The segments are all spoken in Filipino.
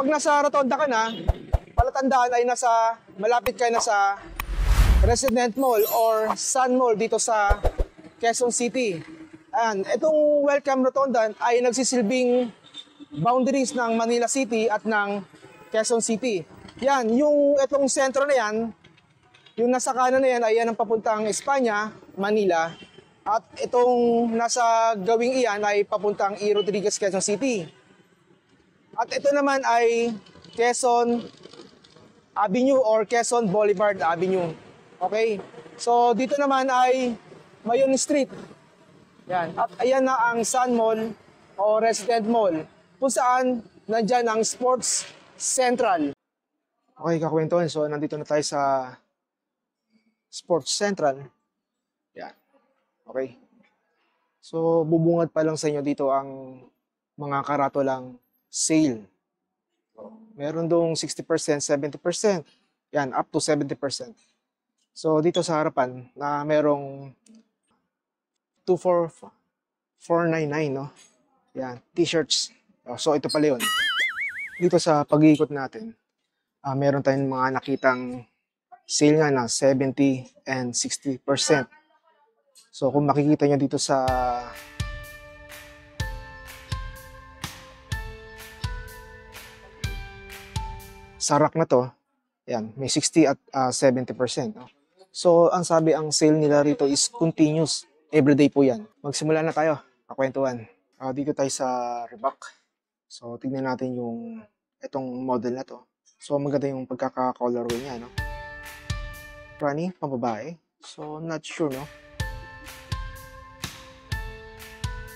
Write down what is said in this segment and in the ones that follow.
pag nasa Rotonda ka na, palatandaan ay malapit ka na sa Resident Mall or Sun Mall dito sa Quezon City. Ayan, itong Welcome Rotonda ay nagsisilbing boundaries ng Manila City at ng Quezon City. Yan, itong sentro na yan, yung nasa kanan na yan ay yan ang papuntang Espanya, Manila. At itong nasa gawing iyan ay papuntang E. Rodriguez, Quezon City. At ito naman ay Quezon Avenue or Quezon Boulevard Avenue. Okay? So dito naman ay Mayon Street. Yan. At ayan na ang Sun Mall o Resident Mall kung saan nandyan ang Sports Central. Okay, kakwentuhan. So nandito na tayo sa Sports Central. Yan. Okay. So bubungad pa lang sa inyo dito ang mga karatolang sale. So, meron dong 60%, 70%. Yan, up to 70%. So dito sa harapan na merong 24499, no? Yan, t-shirts. So ito pala yun. Dito sa pag-iikot natin, meron tayong mga nakitang sale nga na 70 and 60%. So kung makikita nyo dito sa rack na to, yan, may 60 at 70%. No? So ang sabi, ang sale nila rito is continuous. Everyday po yan. Magsimula na tayo, kakwentuhan. Dito tayo sa Reebok. So tignan natin itong model na to. So maganda yung pagkaka-colorway niya, no? Runny, pambabae. So not sure, no?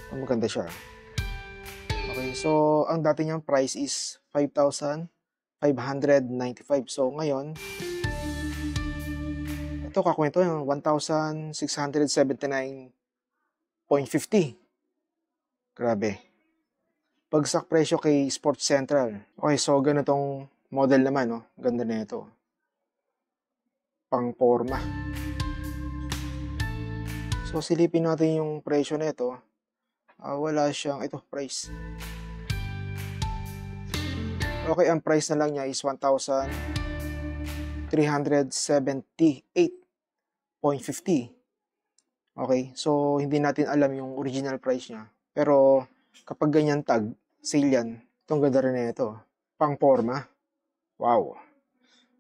Maganda siya. Okay, so ang dati niyang price is 5,595. So ngayon, ito kakwento yung 1,679.50. Grabe. Pagsak presyo kay Sports Central. Okay, so ganitong model naman, no? Ganda na ito. Pang forma. So silipin natin yung presyo na ito. Wala siyang, ito, price. Okay, ang price na lang niya is 1,378.50. Okay, so hindi natin alam yung original price niya. Pero kapag ganyan tag, sale yan. Itong ganda rin na ito. Pang forma. Wow.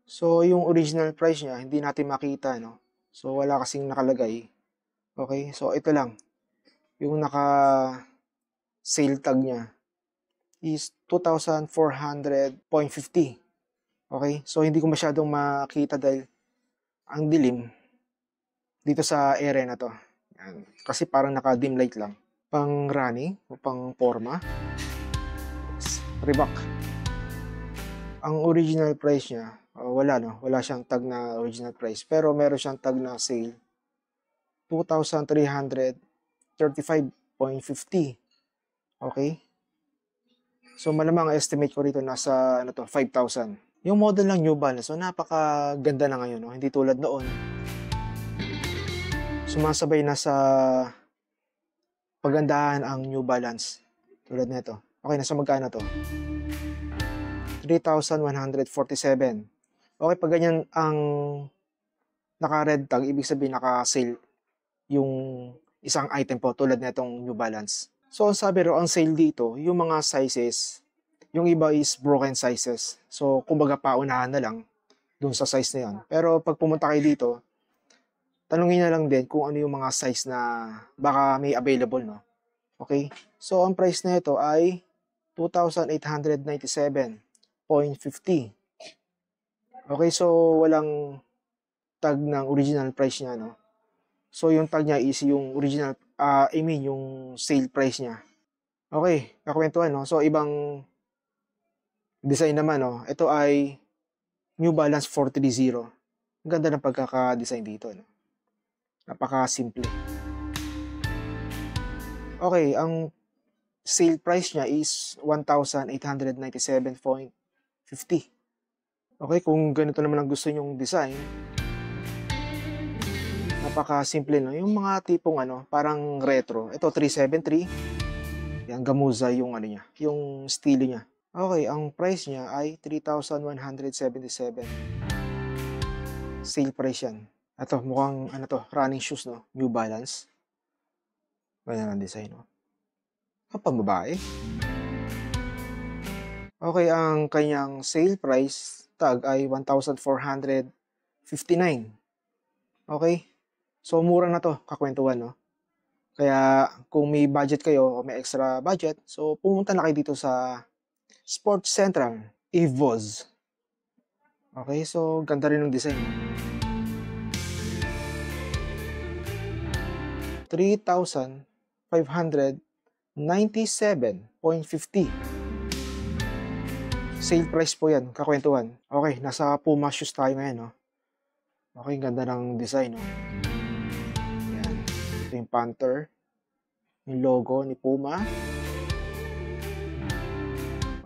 So yung original price niya, hindi natin makita, no? So wala kasing nakalagay. Okay, so ito lang. Yung naka-sale tag niya is 2,400.50. Okay? So, hindi ko masyadong makita dahil ang dilim dito sa area na to. Yan. Kasi parang naka-dim light lang. Pang running o pang forma. Reebok. Ang original price niya, wala, no? Wala siyang tag na original price. Pero meron siyang tag na sale. 2,335.50. Okay? So malamang estimate ko rito nasa 5,000. Yung model ng New Balance, so napakaganda na ngayon, no? Hindi tulad noon. Sumasabay na sa pagandahan ang New Balance. Tulad nito. Okay, nasa magkano to? 3,147. Okay, pag ganyan ang naka-red tag, ibig sabihin naka-sale yung isang item po tulad nitong New Balance. So ang sabi ro, ang sale dito, yung mga sizes, yung iba is broken sizes. So kumbaga paunahan na lang dun sa size na yan. Pero pag pumunta kayo dito, tanungin na lang din kung ano yung mga size na baka may available, no? Okay? So ang price na ito ay 2,897.50. Okay, so walang tag ng original price niya, no? So yung tag niya is yung original, yung sale price niya. Okay, kakwentuhan, no? So ibang design naman, no? Ito ay New Balance 430. Ang ganda ng pagkaka-design dito, no? Napaka-simple. Okay, ang sale price niya is 1,897.50. Okay, kung ganito naman ang gusto nyong design, napaka-simple, no? Yung mga tipong parang retro. Ito 373. Yan, Gamuza yung niya, yung estilo niya. Okay, ang price niya ay 3,177. Sale price yan. Ito, mukhang ano to, running shoes, no? New Balance. Ganyan ang design, no? Pambabae. Okay, ang kanyang sale price tag ay 1,459. Okay? So, mura na to, kakwentuhan, no? Kaya, kung may budget kayo o may extra budget, so pumunta na kayo dito sa Sports Central, Evoz. Okay, so ganda rin ng design. 3,597.50. Sale price po yan, kakwentuhan. Okay, nasa Puma shoes tayo ngayon, no? Okay, ganda ng design, no? Yan. Ito yung Panther. Yung logo ni Puma.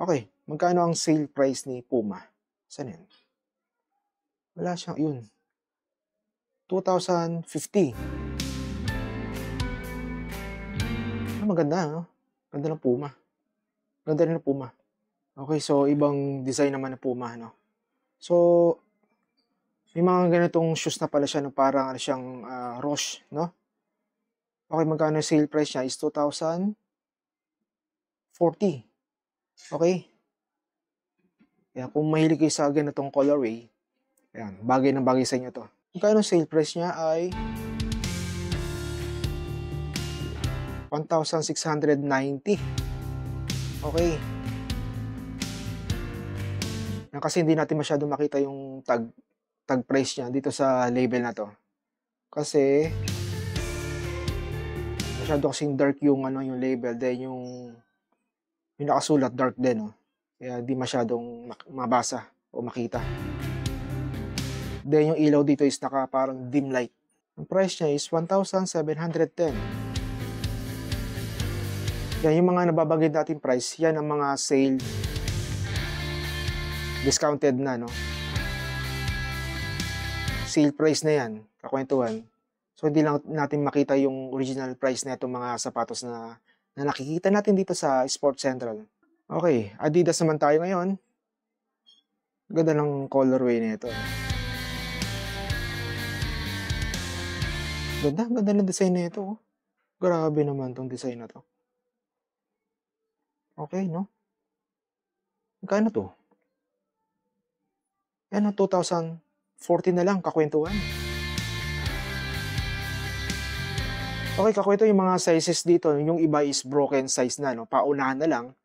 Okay, magkano ang sale price ni Puma? Saan yan? Wala siyang, yun. 2,050. Maganda, no? Ganda ng Puma. Ganda rin ng Puma. Okay, so ibang design naman ng Puma, no? So, may mga ganitong shoes na pala siya, no? Parang ano siyang Roche, no? Okay, magkano yung sale price niya is 2,040. Okay? Yan, kung mahilig kayo sa ganitong colorway, yan, bagay na bagay sa inyo to. Magkano sale price niya ay 1,690. Okay. Yan, kasi hindi natin masyado makita yung tag price niya dito sa label na to. Kasi masyado kasing dark yung yung label, then yung nakasulat dark din, no? Kaya di masyadong mabasa o makita. Then yung ilaw dito is parang dim light. Ang price niya is 1,710. Yan, yung mga nababanggit natin price, yan ang mga sale discounted na, no? Sale price na yan, kakwentuhan. So hindi lang natin makita yung original price na itong mga sapatos na nakikita natin dito sa Sports Central. Okay, Adidas naman tayo ngayon. Ganda ng colorway na ito. Ganda ng design na ito. Grabe naman tong design na to. Okay, no? Magkano to? Yan, 2,040 na lang, kakwentuhan. Okay, kakwento yung mga sizes dito. Yung iba is broken size na, no? Paunahan na lang.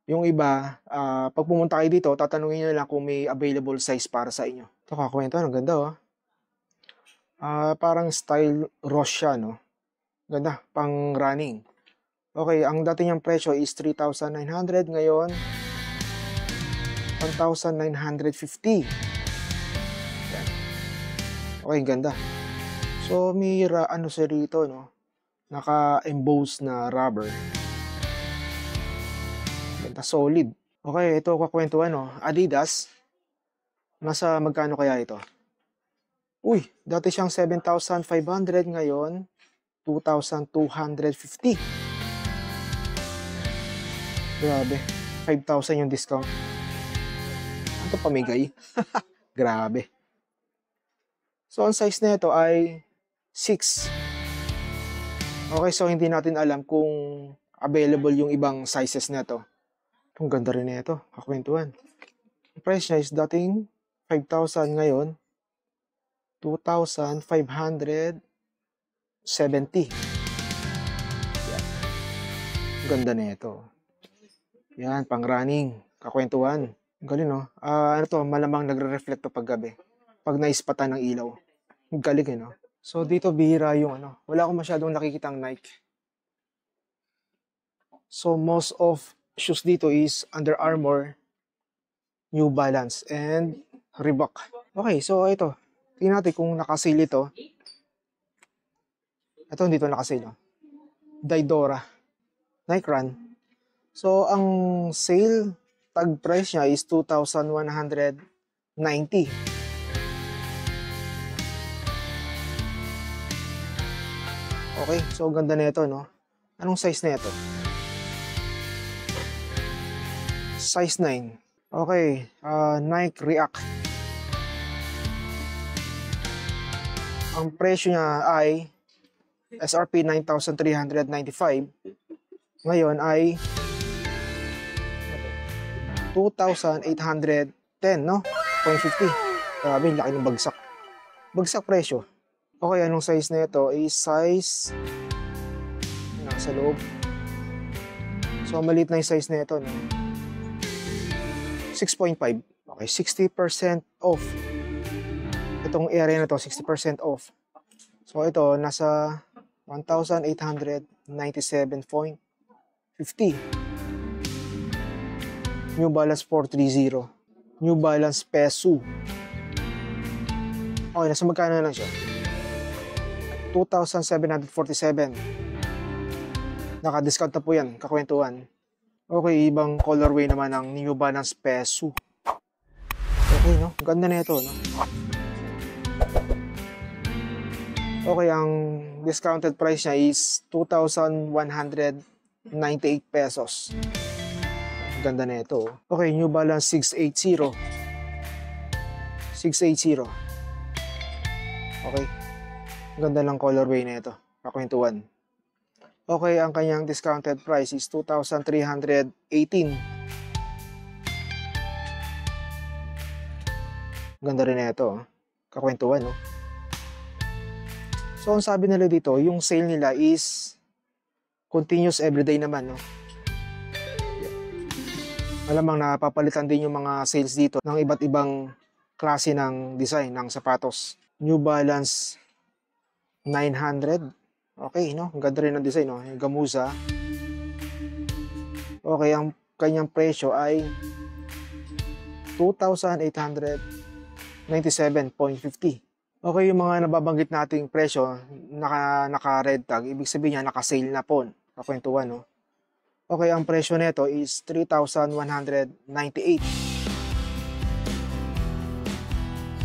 Yung iba, pag pumunta kayo dito, tatanungin nyo lang kung may available size para sa inyo. Ito, kakwento, ang ganda, oh. Parang style Roche siya, no? Ganda, pang running. Okay, ang dati niyang presyo is 3,900. Ngayon, 1,950. Yan. Okay, ganda. So, may ano siya rito, no? Naka-emboss na rubber. Ganda, solid. Okay, ito kakwentuhan, no? Adidas. Nasa magkano kaya ito? Uy, dati siyang 7,500. Ngayon, 2,250. Grabe. 5,000 yung discount. Ano pamigay? Grabe. So, ang size na ito ay 6. Okay, so hindi natin alam kung available yung ibang sizes na ito. Ang ganda rin na ito. Kakwentuhan. Ang price niya is dating 5,000. Ngayon, 2,570. Yan. Ang ganda na ito. Yan, pang running. Kakwentuhan. Ang galing, no? Ano to, malamang nagre-reflect to pag gabi. Pag naispatan ng ilaw. Ang galing, no? So, dito bihira yung wala akong masyadong nakikitang Nike. So, most of shoes dito is Under Armour, New Balance, and Reebok. Okay, so ito. Tingnan natin kung nakasale ito. Ito, dito nakasale, no? Dydora. Nike Run. So, ang sale tag price niya is 2,190. Okay, so ganda na ito, no? Anong size na ito? Size 9. Okay, Nike React. Ang presyo niya ay SRP 9,395. Ngayon ay 2,810, no? 0.50. Grabe, laki ng bagsak. Bagsak presyo. Okay, anong size na ito? Is size nasa loob. So, maliit na yung size na ito, no? 6.5. Okay, 60% off. Itong area na to, 60% off. So, ito, nasa 1,897.50. New Balance 430. New Balance Peso. Okay, nasa magkano na lang siya? 2,747. Naka-discount na po yan, kakwentuhan. Okay, ibang colorway naman ng New Balance Peso. Okay, no? Ganda na ito, no? Okay, ang discounted price niya is 2,198 pesos. Ganda na ito. Okay, New Balance 680. 680. Okay. Ganda ng colorway na ito. Kakwentuhan. Okay, ang kanyang discounted price is 2,318. Ganda rin na ito. Kakwentuhan, no? So, ang sabi nila dito, yung sale nila is continuous everyday naman, no? Malamang napapalitan din yung mga sales dito ng iba't ibang klase ng design ng sapatos. New Balance 900. Okay, no? Ang ganda rin ng design, no? Yung Gamuza. Okay, ang kanyang presyo ay 2,897.50. Okay, yung mga nababanggit nating presyo, naka-red tag, ibig sabihin niya naka-sale na po. Kakwentuhan, no? Okay, ang presyo nito is 3,198.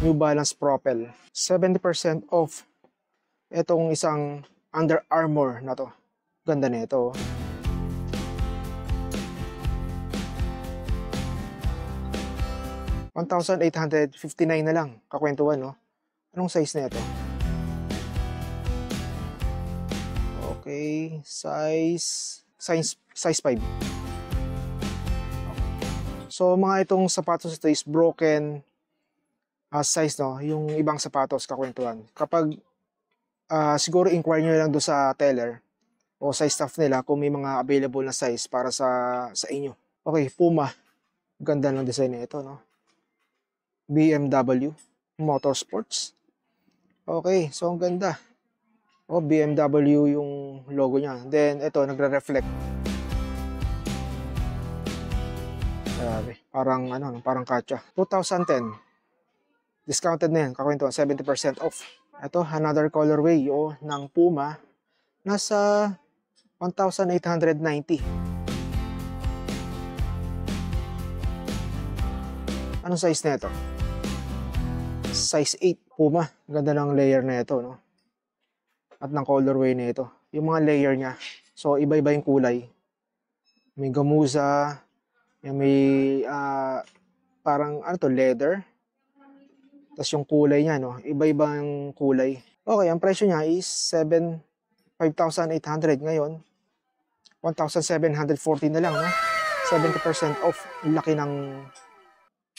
New Balance Propel. 70% off itong isang Under Armour na to. Ganda nito. $1,859 na lang. Kakwentuhan, no? Anong size na ito? Okay, size 5. So, mga itong sapatos ito is broken size, no? Yung ibang sapatos, kakwentuhan. Kapag siguro inquire nyo lang doon sa teller o sa staff nila kung may mga available na size para sa inyo. Okay, Puma. Ganda ng design na ito, no? BMW Motorsports. Okay, so ang ganda. Oh, BMW yung logo niya. Then, ito, nagre-reflect. Grabe. Parang, parang katsa. 2010. Discounted na yan. Kakwentuhan, 70% off. Ito, another colorway ng Puma. Nasa 1,890. Anong size na ito? Size 8 Puma. Ganda ng layer na ito, no? At ng colorway na ito. Yung mga layer niya. So, iba-iba yung kulay. May gamuza. May parang, leather. Tapos yung kulay niya, no? Iba-ibang kulay. Okay, ang presyo niya is 5,800 ngayon. 1,740 na lang, no? 70% off. Laki ng,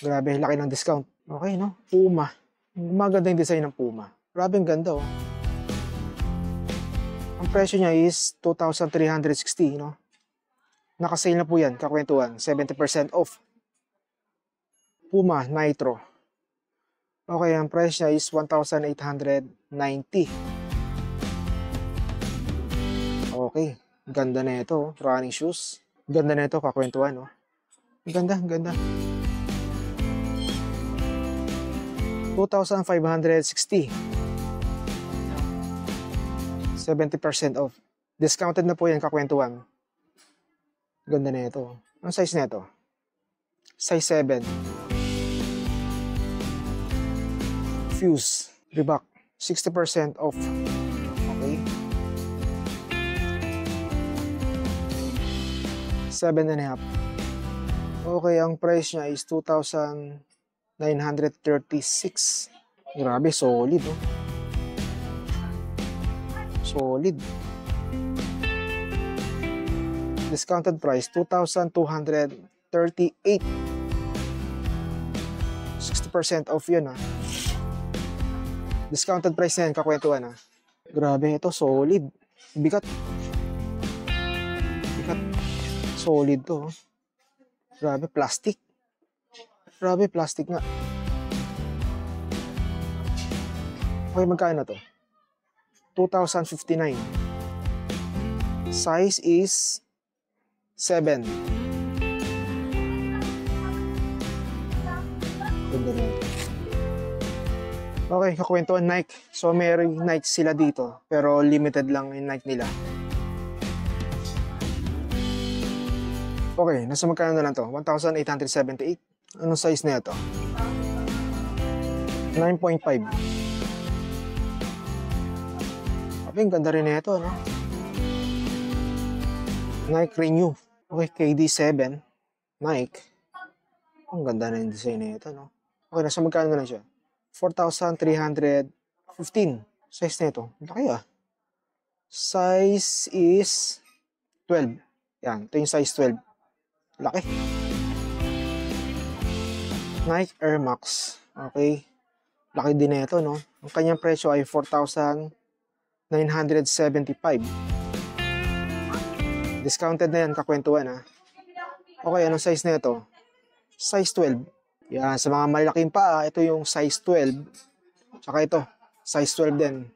grabe, laki ng discount. Okay, no? Puma. Maganda yung design ng Puma. Grabe ang ganda, oh. Ang presyo niya is 2,360, no? Naka-sale na po yan, kakwentuhan. 70% off. Puma Nitro. Okay, ang price niya is 1,890. Okay, ganda na ito. Running shoes. Ganda na ito, kakwentuhan, no? Ganda, ganda. 2,560. 70% off. Discounted na po yan, kakwentuhan. Ganda na ito. Ang size na ito? Size 7. Fuse. Reebok. 60% off. Okay. 7.5. Okay, ang price niya is 2,936. Grabe, solid, oh. Solid. Discounted price, 2,238. 60% off yun, ah. Discounted price na yan, kakwentuhan, ah. Grabe, ito, solid. Bigat. Bigat. Solid to, oh. Grabe, plastic. Grabe, plastic nga. Okay, magkano to? 2,059. Size is 7. Ganda na ito. Okay, kakwentuhan Nike. So, may Nike sila dito. Pero limited lang yung Nike nila. Okay, nasa magkano na lang to? 1,878. Anong size na ito? 9.5. Okay, ganda rin na ito, no? Nike Renew. Okay, KD7. Nike. Ang ganda na yung design na ito, no? Okay, nasa magkano na lang siya? 4,315. Size na ito. Laki, ah. Size is 12. Yan, ito yung size 12. Laki. Nike Air Max. Okay. Laki din na ito, no? Ang kanyang presyo ay 4,975. Discounted na yan, kakwentuhan, ha? Okay, anong size na ito? Size 12. Yan, sa mga malaking paa, ito yung size 12. Tsaka ito, size 12 din.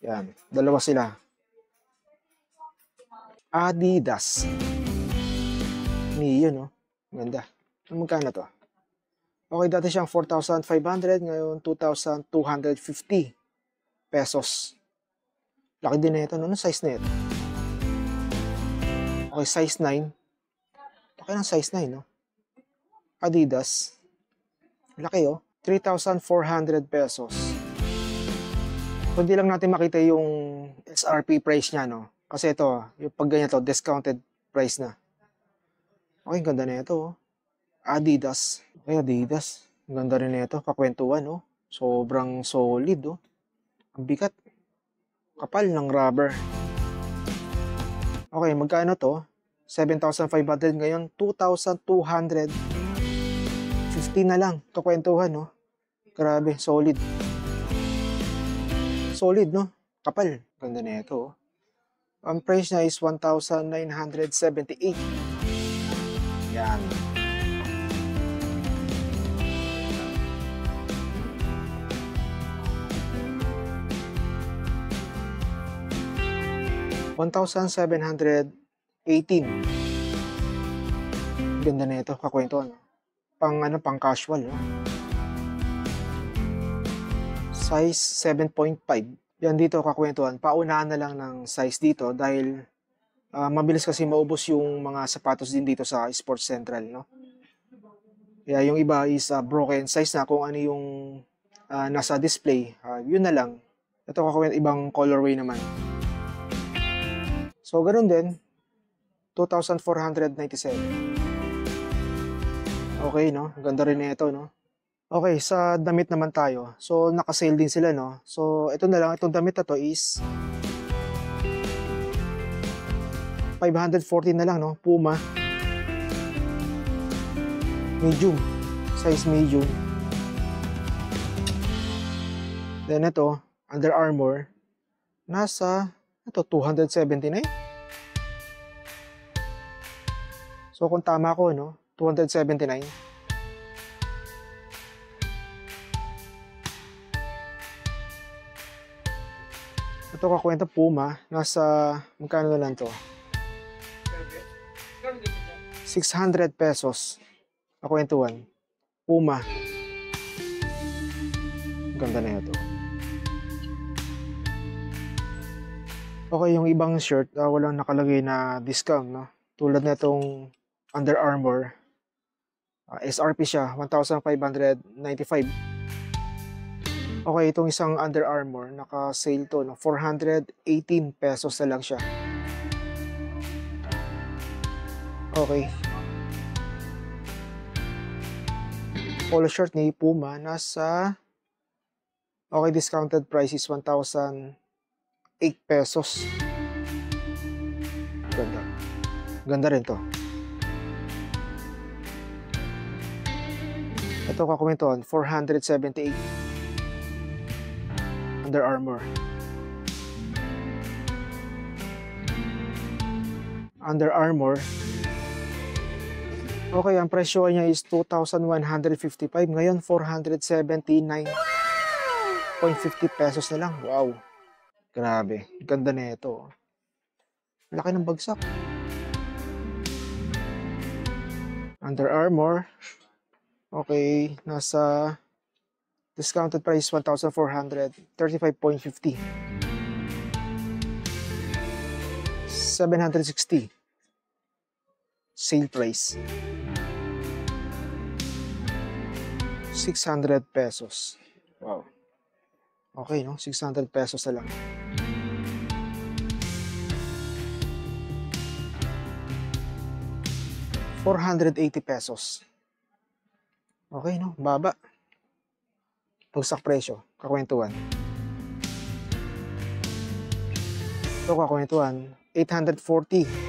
Yan, dalawa sila. Adidas. Neo, no? Ganda. Magkano to? Okay, dati siyang 4,500, ngayon 2,250 pesos. Laki din na ito, no? Anong size na ito? Okay, size 9. Laki ng size 9, no? Adidas. Laki, oh. 3,400 pesos. Hindi lang natin makita yung SRP price niya, no? Kasi ito, yung pag ganyan to, discounted price na. Okay, ganda na ito, oh. Adidas. Okay, Adidas. Ang ganda rin na ito, kakwentuhan, oh. Sobrang solid, oh. Ang bigat. Kapal ng rubber. Okay, magkano to? 7,500 ngayon, 2,250 na lang. Kakwentuhan, no? Grabe, solid. Solid, no? Kapal. Ganda na ito, oh. Ang price niya is 1,978. Yan. $1,718. Ganda na ito, kakwentuhan. Pang casual, no? Size 7.5. Yan dito, kakwentuhan. Paunahan na lang ng size dito dahil mabilis kasi maubos yung mga sapatos din dito sa Sports Central, no? Kaya yung iba is broken size na kung ano yung nasa display. Yun na lang. Ito kakwentuhan, ibang colorway naman. So, ganoon din, 2,497. Okay, no? Ganda rin na ito, no? Okay, sa damit naman tayo. So, naka-sale din sila, no? So, ito na lang. Itong damit na to is 514 na lang, no? Puma. Medium. Size medium. Then, ito, Under Armour. Nasa, ito, 279. So, kung tama ko, no? 279. Ito kakwenta Puma. Nasa, magkano na lang to? 600 pesos. Kakwentuhan. Puma. Ganda na ito. Okay, yung ibang shirt, walang nakalagay na discount, no? Tulad na itong Under Armour. SRP siya, 1,595. Okay, itong isang Under Armour, naka-sale to, no? 418 pesos na lang siya. Okay. Polo shirt ni Puma, nasa, okay, discounted price is 1,008 pesos. Ganda. Ganda rin to. Ito kakumentuhan, 478. Under Armour. Under Armour. Okay, ang presyo niya is 2,155. Ngayon, 479.50 pesos na lang. Wow. Grabe. Ganda na ito. Laki ng bagsak. Under Armour. Okay, nasa discounted price 1,435.50. 760. Sale price. 600 pesos. Wow. Okay, no? 600 pesos na lang. ₱480 pesos. Okay, no? Baba. Bagsak presyo. Kakwentuhan. Ito kakwentuhan. 840.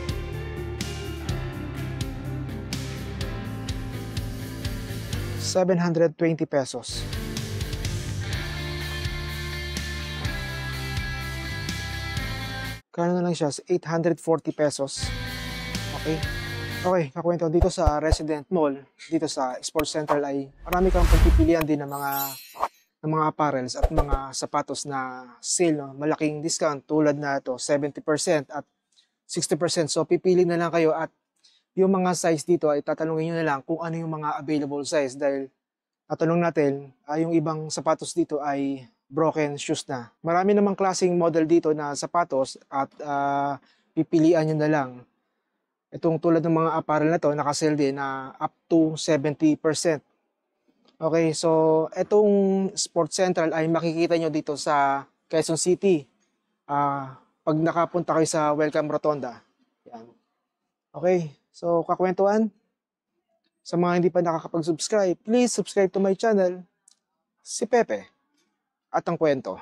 ₱720 pesos. Kano na lang siya? 840 pesos. Okay. Okay, kakwento dito sa Resident Mall, dito sa Sports Central ay marami kang pagpipilian din ng mga apparels at mga sapatos na sale, no? Malaking discount tulad na ito, 70% at 60%. So pipili na lang kayo at yung mga size dito ay tatanungin nyo na lang kung ano yung mga available size dahil tatanong natin, yung ibang sapatos dito ay broken shoes na. Marami namang klaseng model dito na sapatos at pipilian nyo na lang. Itong tulad ng mga apparel na to, nakasale din na up to 70%. Okay, so itong Sports Central ay makikita nyo dito sa Quezon City. Pag nakapunta kayo sa Welcome Rotonda. Yan. Okay, so kakwentuhan. Sa mga hindi pa nakakapag-subscribe, please subscribe to my channel. Si Pepe at ang kwento.